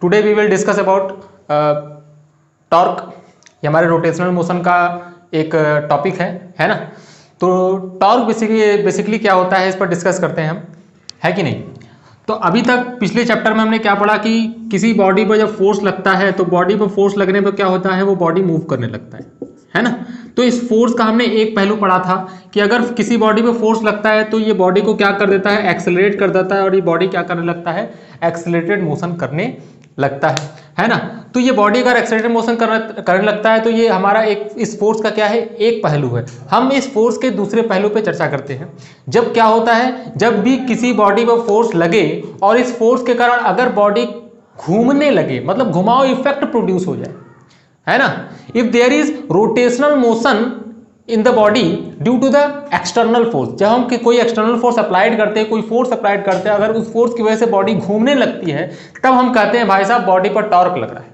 Today we will discuss about torque. ये हमारे rotational motion का एक टॉपिक है ना। तो टॉर्क बेसिकली क्या होता है इस पर डिस्कस करते हैं हम, है कि नहीं। तो अभी तक पिछले चैप्टर में हमने क्या पढ़ा कि किसी बॉडी पर जब फोर्स लगता है तो बॉडी पर फोर्स लगने पर क्या होता है, वो बॉडी मूव करने लगता है ना। तो इस फोर्स का हमने एक पहलू पढ़ा था कि अगर किसी बॉडी पे फोर्स लगता है तो ये बॉडी को क्या कर देता है, एक्सेलरेट कर देता है, और ये बॉडी क्या करने लगता है, एक्सेलरेटेड मोशन करने लगता है ना। तो ये बॉडी अगर एक्सेलरेटेड मोशन करने लगता है तो ये हमारा एक इस फोर्स का क्या है, एक पहलू है। हम इस फोर्स के दूसरे पहलू पे चर्चा करते हैं। जब क्या होता है, जब भी किसी बॉडी पर फोर्स लगे और इस फोर्स के कारण अगर बॉडी घूमने लगे, मतलब घुमाव इफेक्ट प्रोड्यूस हो जाए, है ना। If there is rotational motion in the body due to the external force, जब हम कोई एक्सटर्नल फोर्स अप्लाइड करते हैं, कोई फोर्स अप्लाइड करते हैं, अगर उस फोर्स की वजह से बॉडी घूमने लगती है, तब हम कहते हैं भाई साहब बॉडी पर टॉर्क लग रहा है।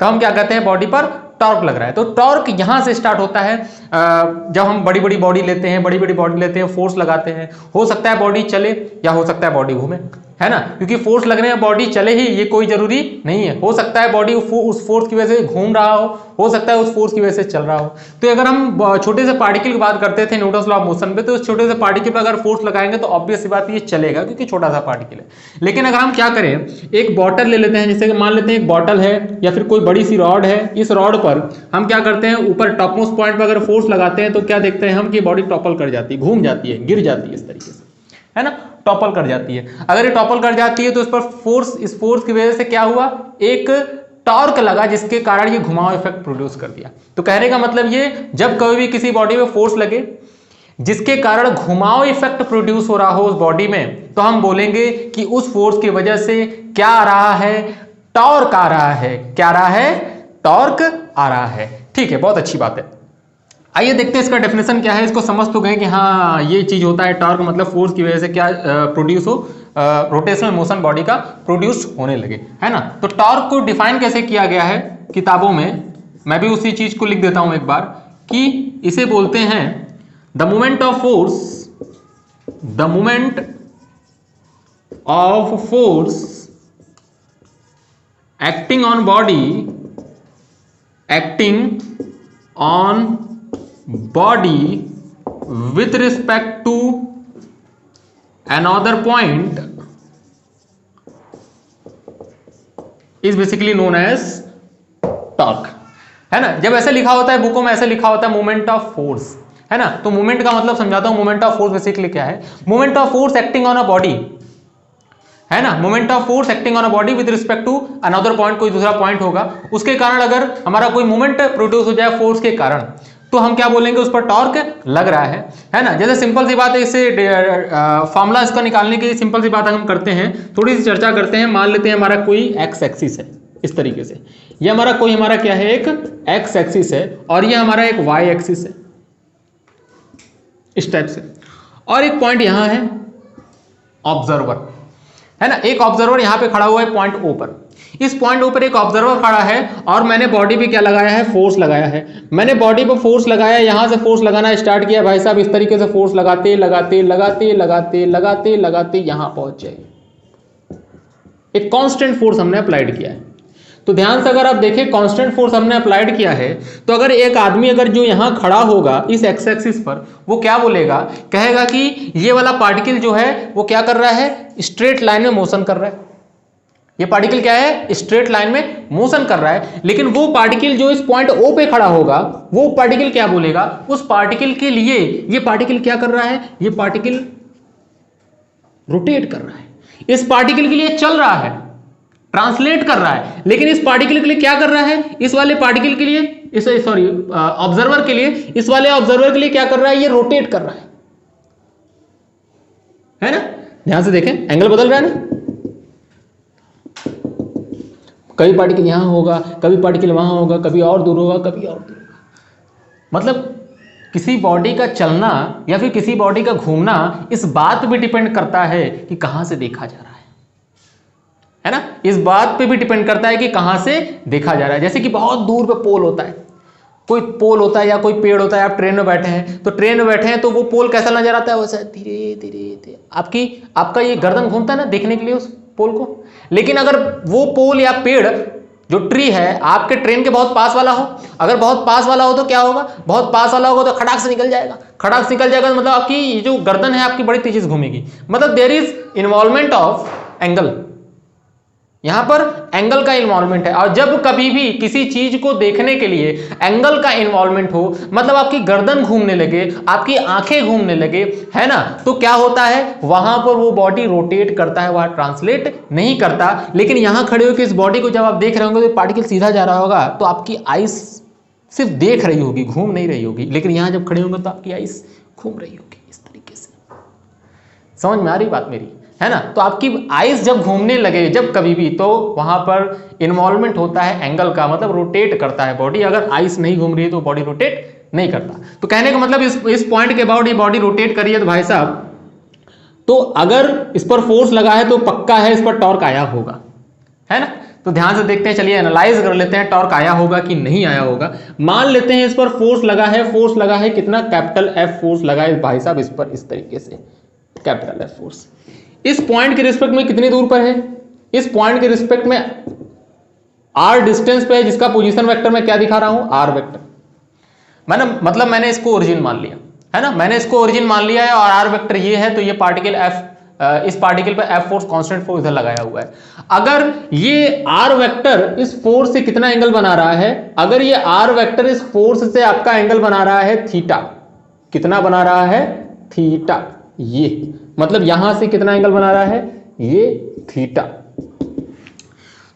तब हम क्या कहते हैं, बॉडी पर टॉर्क लग रहा है। तो टॉर्क यहां से स्टार्ट होता है जब हम बड़ी बड़ी बॉडी लेते हैं, फोर्स लगाते हैं। हो सकता है बॉडी चले या हो सकता है बॉडी घूमे, है ना, क्योंकि फोर्स लगने में बॉडी चले ही ये कोई जरूरी नहीं है। हो सकता है बॉडी उस फोर्स की वजह से घूम रहा हो सकता है उस फोर्स की वजह से चल रहा हो। तो अगर हम छोटे से पार्टिकल की बात करते थे न्यूटन्स लॉ ऑफ मोशन पे, तो उस छोटे से पार्टिकल पर अगर फोर्स लगाएंगे तो ऑब्वियस सी बात ये चलेगा, क्योंकि छोटा सा पार्टिकल है। लेकिन अगर हम क्या करें, एक बॉटल ले लेते हैं, जैसे कि मान लेते हैं एक बॉटल है या फिर कोई बड़ी सी रॉड है। इस रॉड पर हम क्या करते हैं, ऊपर टॉपमोस्ट पॉइंट पर अगर फोर्स लगाते हैं तो क्या देखते हैं हम कि बॉडी टॉपल कर जाती है, घूम जाती है, गिर जाती है, इस तरीके से, है ना, टॉपल कर जाती है। अगर ये टॉपल कर जाती है तो इस पर फोर्स, इस फोर्स की वजह से क्या हुआ, एक टॉर्क लगा, जिसके कारण ये घुमाव इफेक्ट प्रोड्यूस कर दिया। तो कहने का मतलब ये, जब कभी भी किसी बॉडी में फोर्स लगे जिसके कारण घुमाव इफेक्ट प्रोड्यूस हो रहा हो उस बॉडी में, तो हम बोलेंगे कि उस फोर्स की वजह से क्या आ रहा है, टॉर्क आ रहा है। क्या आ रहा है, टॉर्क आ रहा है। ठीक है, बहुत अच्छी बात है। आइए देखते हैं इसका डेफिनेशन क्या है। इसको समझ तो गए कि हाँ ये चीज होता है टॉर्क, मतलब फोर्स की वजह से क्या प्रोड्यूस हो, रोटेशनल मोशन बॉडी का प्रोड्यूस होने लगे, है ना। तो टॉर्क को डिफाइन कैसे किया गया है किताबों में, मैं भी उसी चीज को लिख देता हूं एक बार, कि इसे बोलते हैं the moment of force, the moment of force acting on body, acting on body with respect to another point is basically known as torque, है ना। जब ऐसे लिखा होता है बुकों में, ऐसे लिखा होता है मोमेंट ऑफ फोर्स, है ना। तो मोमेंट का मतलब समझाता हूं। मोमेंट ऑफ फोर्स बेसिकली क्या है, moment of force acting on a body, है ना। Moment of force acting on a body with respect to another point, कोई दूसरा पॉइंट होगा, उसके कारण अगर हमारा कोई मोमेंट प्रोड्यूस हो जाए फोर्स के कारण, तो हम क्या बोलेंगे, उस पर टॉर्क लग रहा है ना। जैसे सिंपल सी बात है, इससे फॉर्मूला इसका निकालने की सिंपल सी बात हम करते हैं, थोड़ी सी चर्चा करते हैं। मान लेते हैं हमारा कोई एक्स एक्सिस है, इस तरीके से, ये हमारा कोई हमारा क्या है, एक एक्स एक्सिस है, और ये हमारा एक वाई एक्सिस है, इस टाइप से। और एक पॉइंट यहां है ऑब्जर्वर, है ना। एक ऑब्जर्वर यहां पे खड़ा हुआ है पॉइंट ओ पर। इस पॉइंट ऊपर एक ऑब्जर्वर खड़ा है और मैंने बॉडी पे क्या लगाया है, फोर्स लगाया है। मैंने बॉडी पे फोर्स लगाया, यहां से फोर्स लगाना स्टार्ट किया भाई साहब, इस तरीके से फोर्स लगाते लगाते लगाते लगाते लगाते लगाते यहां पहुंच जाए। एक कांस्टेंट फोर्स हमने अप्लाइड किया है। तो ध्यान से अगर आप देखें, कांस्टेंट फोर्स हमने अप्लाइड किया है, तो अगर एक आदमी अगर जो यहां खड़ा होगा इस एक्स एक्सिस पर, वो क्या बोलेगा, कहेगा कि ये वाला पार्टिकल जो है वो क्या कर रहा है, स्ट्रेट लाइन में मोशन कर रहा है। ये पार्टिकल क्या है, स्ट्रेट लाइन में मोशन कर रहा है। लेकिन वो पार्टिकल जो इस पॉइंट ओ पे खड़ा होगा, वो पार्टिकल क्या बोलेगा, उस पार्टिकल के लिए ये पार्टिकल क्या कर रहा है, ये पार्टिकल रोटेट कर रहा है, इस पार्टिकल के लिए चल रहा है, ट्रांसलेट कर रहा है। लेकिन इस पार्टिकल के लिए क्या कर रहा है, इस वाले पार्टिकल के लिए, इस सॉरी ऑब्जर्वर के लिए, इस वाले ऑब्जर्वर के लिए क्या कर रहा है, ये रोटेट कर रहा है ना। ध्यान से देखें, एंगल बदल रहा है ना, कभी पार्टिकल यहां होगा, कभी पार्टिकल वहां होगा, कभी और दूर होगा, कभी और दूर होगा। मतलब किसी बॉडी का चलना या फिर किसी बॉडी का घूमना इस बात पे डिपेंड करता है कि कहां से देखा जा रहा है ना। इस बात पे भी डिपेंड करता है कि कहां से देखा जा रहा है। जैसे कि बहुत दूर पे पोल होता है, कोई पोल होता है या कोई पेड़ होता है, आप ट्रेन में बैठे हैं, तो ट्रेन में बैठे हैं तो वो पोल कैसा नजर आता है, वैसे धीरे धीरे धीरे आपका ये गर्दन घूमता है ना देखने के लिए उस पोल को। लेकिन अगर वो पोल या पेड़ जो ट्री है आपके ट्रेन के बहुत पास वाला हो, अगर बहुत पास वाला हो तो क्या होगा, बहुत पास वाला होगा तो खटाक से निकल जाएगा, खटाक से निकल जाएगा तो मतलब आपकी जो गर्दन है आपकी बड़ी तेजी से घूमेगी, मतलब there is involvement of angle, यहां पर एंगल का इन्वॉल्वमेंट है। और जब कभी भी किसी चीज को देखने के लिए एंगल का इन्वॉल्वमेंट हो, मतलब आपकी गर्दन घूमने लगे, आपकी आंखें घूमने लगे, है ना, तो क्या होता है, वहां पर वो बॉडी रोटेट करता है, वहां ट्रांसलेट नहीं करता। लेकिन यहां खड़े होकर इस बॉडी को जब आप देख रहे होंगे तो पार्टिकल सीधा जा रहा होगा, तो आपकी आइस सिर्फ देख रही होगी, घूम नहीं रही होगी। लेकिन यहां जब खड़े होंगे तो आपकी आइस घूम रही होगी इस तरीके से। समझ में आ रही बात मेरी, है ना। तो आपकी आइज जब घूमने लगे जब कभी भी, तो वहां पर इन्वॉल्वमेंट होता है एंगल का, मतलब रोटेट करता है बॉडी। अगर आइस नहीं घूम रही है तो बॉडी रोटेट नहीं करता। तो कहने का मतलब इस पॉइंट के अबाउट ये बॉडी रोटेट करी है तो भाई साहब, तो अगर इस पर फोर्स लगा है तो पक्का है इस पर टॉर्क आया होगा, है ना। तो ध्यान से देखते हैं, चलिए एनालाइज कर लेते हैं टॉर्क आया होगा कि नहीं आया होगा। मान लेते हैं इस पर फोर्स लगा है, फोर्स लगा है कितना, कैपिटल एफ फोर्स लगा है भाई साहब इस पर, इस तरीके से कैपिटल एफ फोर्स। इस पॉइंट के रिस्पेक्ट में कितनी दूर पर है, इस पॉइंट के रिस्पेक्ट में आर डिस्टेंस पे है, जिसका पोजीशन वेक्टर मैं क्या दिखा रहा हूं, आर वेक्टर। मतलब मैंने इसको ओरिजिन मान लिया, है ना, मैंने इसको ओरिजिन मान लिया है और आर वेक्टर ये है, तो ये पार्टिकल एफ, इस पार्टिकल पे एफ फोर्स कांस्टेंट फोर्स इधर लगाया हुआ है। अगर ये आर वेक्टर इस फोर्स से कितना एंगल बना रहा है, अगर ये आर वेक्टर इस फोर्स से आपका एंगल बना रहा है थीटा, कितना बना रहा है, थीटा, ये मतलब यहां से कितना एंगल बना रहा है, ये थीटा।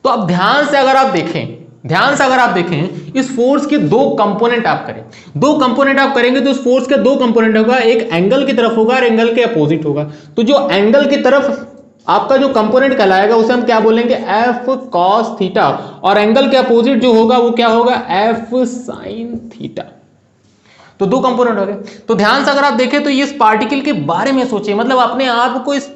तो अब ध्यान से अगर आप देखें, इस फोर्स के दो कंपोनेंट आप करें, दो कंपोनेंट आप करेंगे तो इस फोर्स के दो कंपोनेंट होगा, एक एंगल की तरफ होगा और एंगल के अपोजिट होगा। तो जो एंगल की तरफ आपका जो कंपोनेंट कहलाएगा उसे हम क्या बोलेंगे, एफ कॉस थीटा, और एंगल के अपोजिट जो होगा वो क्या होगा, एफ साइन थीटा। तो दो कंपोनेंट हो गए। तो ध्यान से अगर आप देखें तो इस पार्टिकल के बारे में सोचिए, मतलब अपने आप को इस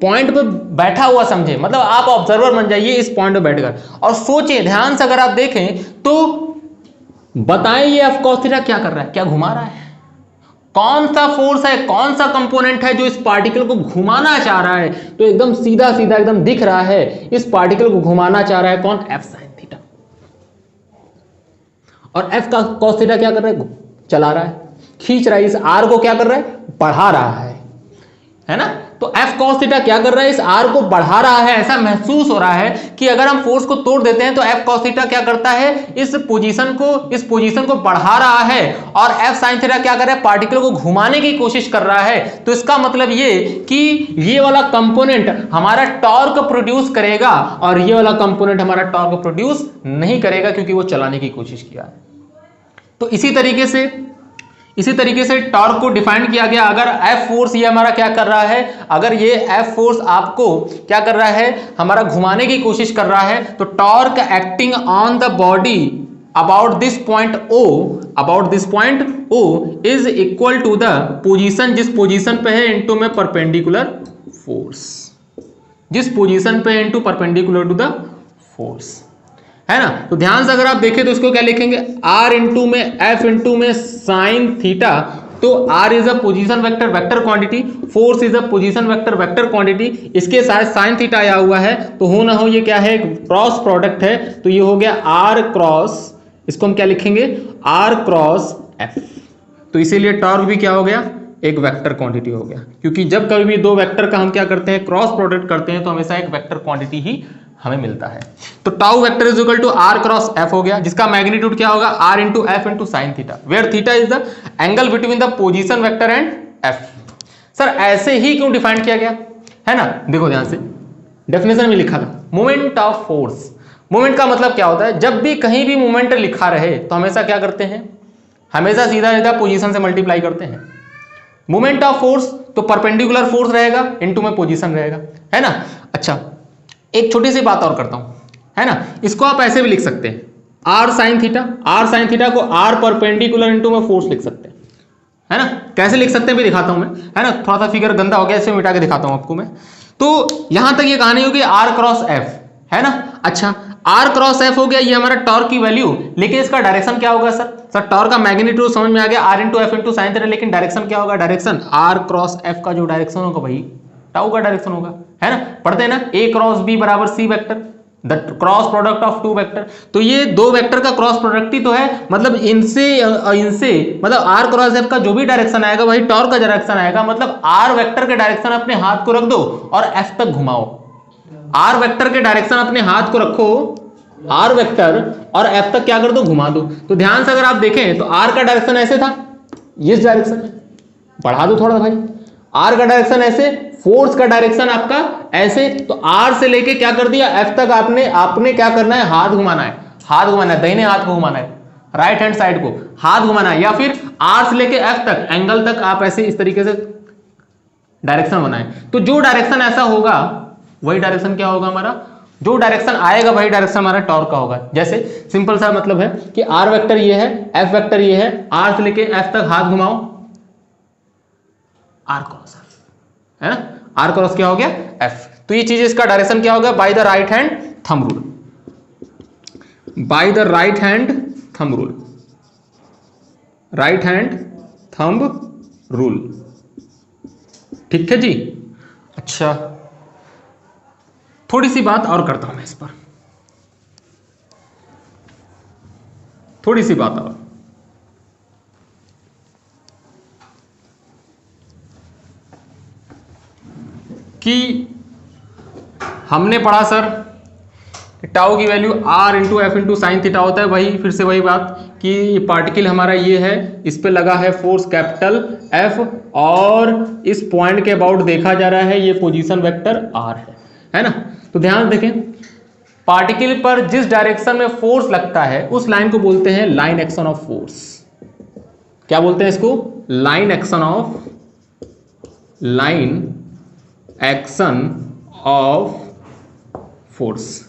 पॉइंट पर बैठा हुआ समझे, मतलब आप ऑब्जर्वर बन जाइए इस पॉइंट पर बैठकर और सोचिए। ध्यान से अगर आप देखें तो बताएं ये एफ कॉस थीटा क्या कर रहा है, क्या घुमा रहा है, कौन सा फोर्स है, कौन सा कंपोनेंट है जो इस पार्टिकल को घुमाना चाह रहा है। तो एकदम सीधा सीधा एकदम दिख रहा है, इस पार्टिकल को घुमाना चाह रहा है कौन, एफ साइन थीटा। और एफ का कॉस थीटा क्या कर रहा है, चला रहा है, खींच रहा है, इस आर को क्या कर रहा है, बढ़ा रहा है ना। तो एफ कॉस थीटा क्या कर रहा है, इस आर को बढ़ा रहा है। ऐसा महसूस हो रहा है कि अगर हम फोर्स को तोड़ देते हैं तो एफ कॉस थीटा क्या करता है, इस पोजीशन को बढ़ा रहा है, और एफ साइन थीटा क्या कर रहा है, पार्टिकल को घुमाने की कोशिश कर रहा है। तो इसका मतलब ये कि ये वाला कंपोनेंट हमारा टॉर्क प्रोड्यूस करेगा और ये वाला कंपोनेंट हमारा टॉर्क प्रोड्यूस नहीं करेगा, क्योंकि वो चलाने की कोशिश किया है। तो इसी तरीके से टॉर्क को डिफाइन किया गया। अगर एफ फोर्स ये हमारा क्या कर रहा है, अगर ये एफ फोर्स आपको क्या कर रहा है, हमारा घुमाने की कोशिश कर रहा है, तो torque acting on the body about this point O is equal to the position, जिस पोजीशन पे है इनटू में परपेंडिकुलर फोर्स, जिस पोजीशन पे into perpendicular to the force, है ना। तो ध्यान से अगर आप देखें तो इसको क्या लिखेंगे, आर इंटू में एफ इंटू में साइन थीटा। तो R is a position vector, vector quantity, force is a position vector, vector quantity, इसके साथ साइन थीटा आया हुआ है, तो हो ना हो ये क्या है, क्रॉस प्रोडक्ट है। तो ये हो गया आर क्रॉस, इसको हम क्या लिखेंगे, आर क्रॉस एफ। तो इसीलिए टॉर्क भी क्या हो गया, एक वेक्टर क्वांटिटी हो गया, क्योंकि जब कभी भी दो वेक्टर का हम क्या करते हैं, क्रॉस प्रोडक्ट करते हैं, तो हमेशा एक वेक्टर क्वांटिटी ही हमें मिलता है। तो tau vector is equal to R cross F हो गया, जिसका मैग्नीट्यूड क्या होगा, R into F into sine theta, where theta is the angle between the position vector and F. Sir ऐसे ही क्यों डिफाइन किया गया, है ना। देखो ध्यान से, डेफिनेशन में लिखा था मोमेंट ऑफ फोर्स। मोमेंट का मतलब क्या होता है, जब भी कहीं भी मोमेंट लिखा रहे तो हमेशा क्या करते हैं, हमेशा सीधा सीधा पोजीशन से मल्टीप्लाई करते हैं। मोमेंट ऑफ फोर्स तो परपेंडिकुलर फोर्स रहेगा इनटू में पोजीशन रहेगा, है ना। अच्छा एक छोटी सी बात और करता हूं, है ना, इसको आप ऐसे भी लिख सकते हैं, आर साइन थीटा को आर परपेंडिकुलर इनटू में फोर्स लिख सकते हैं, है ना। कैसे लिख सकते हैं भी दिखाता हूं मैं, है ना, थोड़ा सा फिगर गंदा हो गया, इसे मिटा के दिखाता हूं आपको मैं। तो यहां तक ये कहानी होगी आर क्रॉस एफ, है ना। अच्छा आर क्रॉस एफ हो गया, ये हमारा टॉर्क की वैल्यू, लेकिन इसका डायरेक्शन क्या होगा सर टॉर्क का मैग्नीट्यूड समझ में आ गया, R into F into sine theta, लेकिन डायरेक्शन क्या होगा, डायरेक्शन आर क्रॉस एफ का जो डायरेक्शन होगा वही टाउ का डायरेक्शन होगा, है ना, पढ़ते हैं ना, A क्रॉस B बराबर C vector, the cross product of two vector. तो ये दो वेक्टर का क्रॉस प्रोडक्ट ही तो है, मतलब इनसे मतलब R क्रॉस F का जो भी डायरेक्शन आएगा वही टॉर्क का डायरेक्शन आएगा। मतलब R वेक्टर के डायरेक्शन अपने हाथ को रख दो और F तक घुमाओ। R वेक्टर के डायरेक्शन अपने हाथ को रखो, R वेक्टर, और F तक क्या कर दो, घुमा दो। तो ध्यान से अगर आप देखें तो R का डायरेक्शन ऐसे था, इस डायरेक्शन में, बढ़ा दो थोड़ा भाई, R का डायरेक्शन ऐसे, फोर्स का डायरेक्शन आपका ऐसे, तो R से लेके क्या कर दिया, F तक आपने क्या करना है, हाथ घुमाना है, हाथ घुमाना है, दाहिने हाथ को घुमाना है, राइट हैंड साइड को हाथ घुमाना है, या फिर R से लेके F तक एंगल तक आप ऐसे इस तरीके से डायरेक्शन बनाए। तो जो डायरेक्शन ऐसा होगा वही डायरेक्शन क्या होगा हमारा, जो डायरेक्शन आएगा वही डायरेक्शन हमारा टॉर्क का होगा। जैसे सिंपल सा मतलब है कि R वेक्टर ये है, F वेक्टर ये है, R से लेके F तक हाथ घुमाओ, R क्रॉस F, है ना, R क्रॉस क्या हो गया, F। तो ये चीज इसका डायरेक्शन क्या होगा, by the right hand thumb rule, by the right hand thumb rule, right hand thumb rule, ठीक है जी। अच्छा, थोड़ी सी बात और करता हूं मैं इस पर, थोड़ी सी बात और, कि हमने पढ़ा सर टाउ की value R into F into sine theta होता है, वही फिर से वही बात कि पार्टिकल हमारा ये है, इस पे लगा है फोर्स कैपिटल F, और इस पॉइंट के अबाउट देखा जा रहा है ये पोजीशन वेक्टर R है ना। तो ध्यान देखें, पार्टिकल पर जिस डायरेक्शन में फोर्स लगता है उस लाइन को बोलते हैं लाइन एक्शन ऑफ फोर्स। क्या बोलते हैं इसको, line action of, line action of force,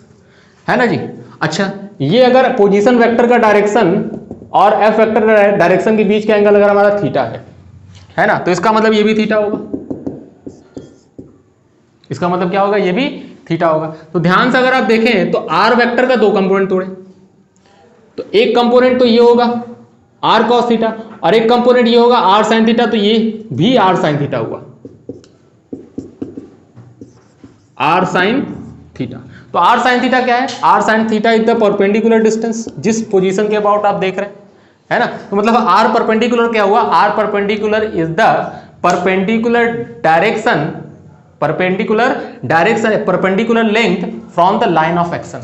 है ना जी। अच्छा, ये अगर पोजीशन वेक्टर का डायरेक्शन और एफ वेक्टर डायरेक्शन के बीच का एंगल अगर हमारा थीटा है ना, तो इसका मतलब ये भी थीटा होगा, इसका मतलब क्या होगा, ये भी थीटा होगा। तो ध्यान से अगर आप देखें तो आर वेक्टर का दो कंपोनेंट तोड़े, तो एक कंपोनेंट तो ये होगा आर कॉस थीटा, और एक कंपोनेंट ये होगा आर साइन थीटा, तो ये भी आर साइन थीटा हुआ, आर साइन थीटा। तो आर साइन थीटा क्या है, R sine theta is the perpendicular distance, जिस पोजीशन के अबाउट आप देख रहे हैं, है ना। तो मतलब आर परपेंडिकुलर क्या हुआ, R perpendicular is the perpendicular direction, perpendicular length from the line of action.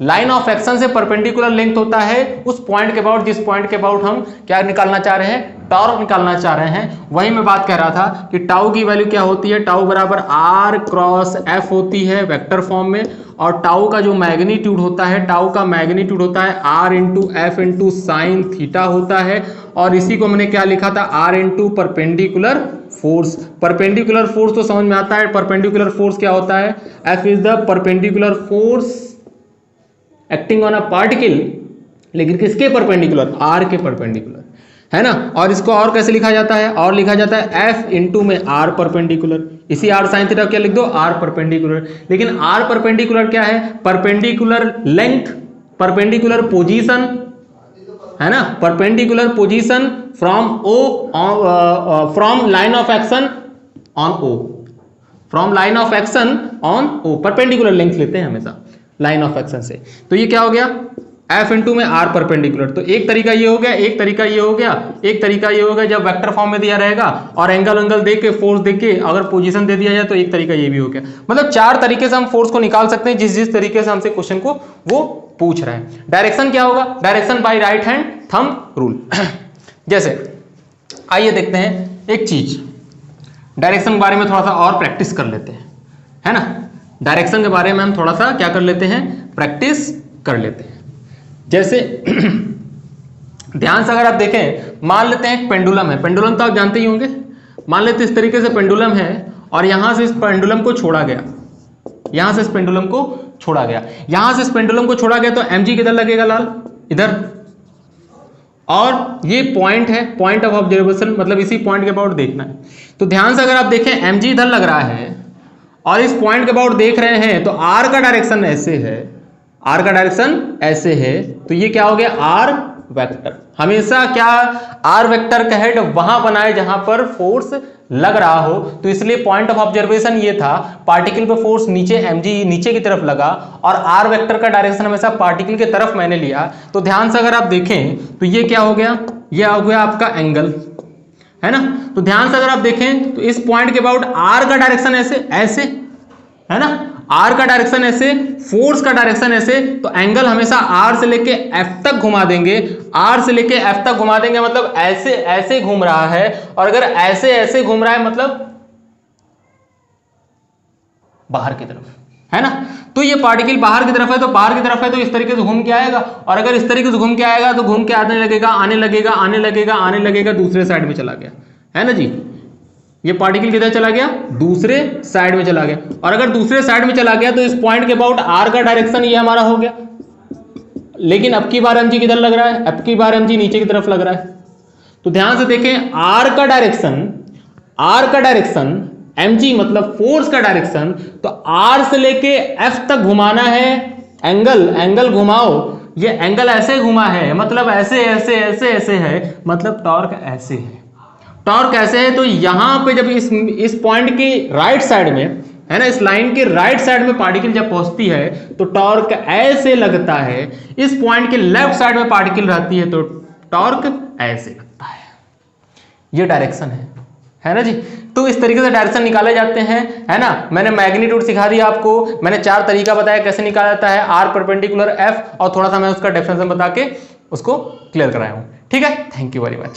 Line of action से परपेंडिकुलर लेंथ होता है उस पॉइंट के अबाउट, जिस पॉइंट के अबाउट हम क्या निकालना चाह रहे हैं, टॉर्क निकालना चाह रहे हैं। वही मैं बात कह रहा था कि टाउ की वैल्यू क्या होती है, टाउ बराबर आर क्रॉस एफ होती है वेक्टर फॉर्म में, और टाउ का जो मैग्नीट्यूड होता है, टाउ का मैग्नीट्यूड होता है R into F into sine theta होता है, और इसी को हमने क्या लिखा था, R into perpendicular force. Perpendicular force तो समझ में आता है, परपेंडिकुलर फोर्स क्या होता है, F is the perpendicular force acting on a particle, लेकिन किसके परपेंडिकुलर, आर के परपेंडिकुलर, है ना। और इसको और कैसे लिखा जाता है, और लिखा जाता है एफ इंटू में आर परपेंडिकुलर, इसी आर साइन थीटा क्या लिख दो, आर परपेंडिकुलर। लेकिन आर परपेंडिकुलर क्या है, परपेंडिकुलर लेंथ, परपेंडिकुलर पोजीशन, है ना, perpendicular position from O, from line of action on O, from line of action on O, perpendicular length लेते हैं हमेशा लाइन ऑफ एक्शन से। तो ये क्या हो गया, एफ इंटू में आर परपेंडिकुलर। तो एक तरीका ये हो गया, एक तरीका ये हो गया, एक तरीका ये हो गया जब वेक्टर फॉर्म में दिया रहेगा और एंगल देख के, फोर्स देख के अगर पोजीशन दे दिया जाए, तो एक तरीका ये भी हो गया। मतलब चार तरीके से हम फोर्स को निकाल सकते हैं, जिस तरीके से हमसे क्वेश्चन को वो पूछ रहे हैं। डायरेक्शन क्या होगा, direction by right hand thumb rule. जैसे आइए देखते हैं एक चीज, डायरेक्शन के बारे में थोड़ा सा और प्रैक्टिस कर लेते हैं, है ना। डायरेक्शन के बारे में हम थोड़ा सा क्या कर लेते हैं, प्रैक्टिस कर लेते हैं। जैसे ध्यान से अगर आप देखें, मान लेते हैं एक पेंडुलम है, पेंडुलम तो आप जानते ही होंगे। मान लेते हैं इस तरीके से पेंडुलम है, और यहां से इस पेंडुलम को छोड़ा गया, यहां से इस पेंडुलम को छोड़ा गया, यहां से इस पेंडुलम को छोड़ा गया, तो mg किधर लगेगा, लाल इधर, और ये पॉइंट है, पॉइंट ऑफ ऑब्जर्वेशन, मतलब इसी पॉइंट के अबाउट देखना है। तो ध्यान से अगर आप देखें, mg इधर लग रहा है और इस पॉइंट के अबाउट देख रहे हैं, तो r का डायरेक्शन ऐसे है, r का डायरेक्शन ऐसे है, तो ये क्या हो गया, r वेक्टर। हमेशा क्या, r वेक्टर का हेड वहां बनाए जहां पर फोर्स लग रहा हो, तो इसलिए पॉइंट ऑफ ऑब्जर्वेशन ये था पार्टिकल पे फोर्स नीचे mg नीचे की तरफ लगा और r वेक्टर का डायरेक्शन हमेशा पार्टिकल की तरफ मैंने लिया। तो ध्यान से अगर आप देखें तो ये क्या हो गया, ये हो गया आपका एंगल, है ना। तो ध्यान से अगर आप देखें तो इस पॉइंट के अबाउट r का डायरेक्शन ऐसे ऐसे, है ना, r का डायरेक्शन ऐसे, फोर्स का डायरेक्शन ऐसे, तो एंगल हमेशा r से लेके f तक घुमा देंगे, r से लेके f तक घुमा देंगे, मतलब ऐसे ऐसे घूम रहा है। और अगर ऐसे ऐसे घूम रहा है मतलब बाहर की तरफ, है ना। तो ये पार्टिकल बाहर की तरफ है, तो बाहर की तरफ है तो इस तरीके से घूम के आएगा, और अगर इस तरीके से घूम के आएगा तो घूम के आने लगेगा आने लगेगा आने लगेगा आने लगेगा, दूसरे साइड में चला गया, है ना जी। ये पार्टिकल किधर चला गया, दूसरे साइड में चला गया। और अगर दूसरे साइड में चला गया तो इस पॉइंट के अबाउट r का डायरेक्शन ये हमारा हो गया, लेकिन अब की बार mg किधर लग रहा है, अब की बार mg नीचे की तरफ लग रहा है। तो ध्यान से देखें, r का डायरेक्शन mg मतलब फोर्स का डायरेक्शन, तो r से लेके f तक घुमाना है, एंगल घुमाओ, ये एंगल ऐसे घुमा है मतलब ऐसे ऐसे ऐसे ऐसे है, मतलब टॉर्क ऐसे है। टॉर्क ऐसे है तो यहां पे जब इस पॉइंट की राइट साइड में, है ना, इस लाइन के राइट साइड में पार्टिकल जब पहुंचती है तो टॉर्क ऐसे लगता है। इस पॉइंट के लेफ्ट साइड में पार्टिकल रहती है तो टॉर्क ऐसे लगता है। ये डायरेक्शन है ना जी। तो इस तरीके से डायरेक्शन निकाले जाते हैं, है ना। मैंने मैग्नीट्यूड सिखा दिया आपको, मैंने 4 तरीका बताया कैसे निकाला जाता है, r परपेंडिकुलर f, और थोड़ा सा मैं उसका डेफिनेशन बता के उसको क्लियर कराया हूं। ठीक है, थैंक यू वेरी मच।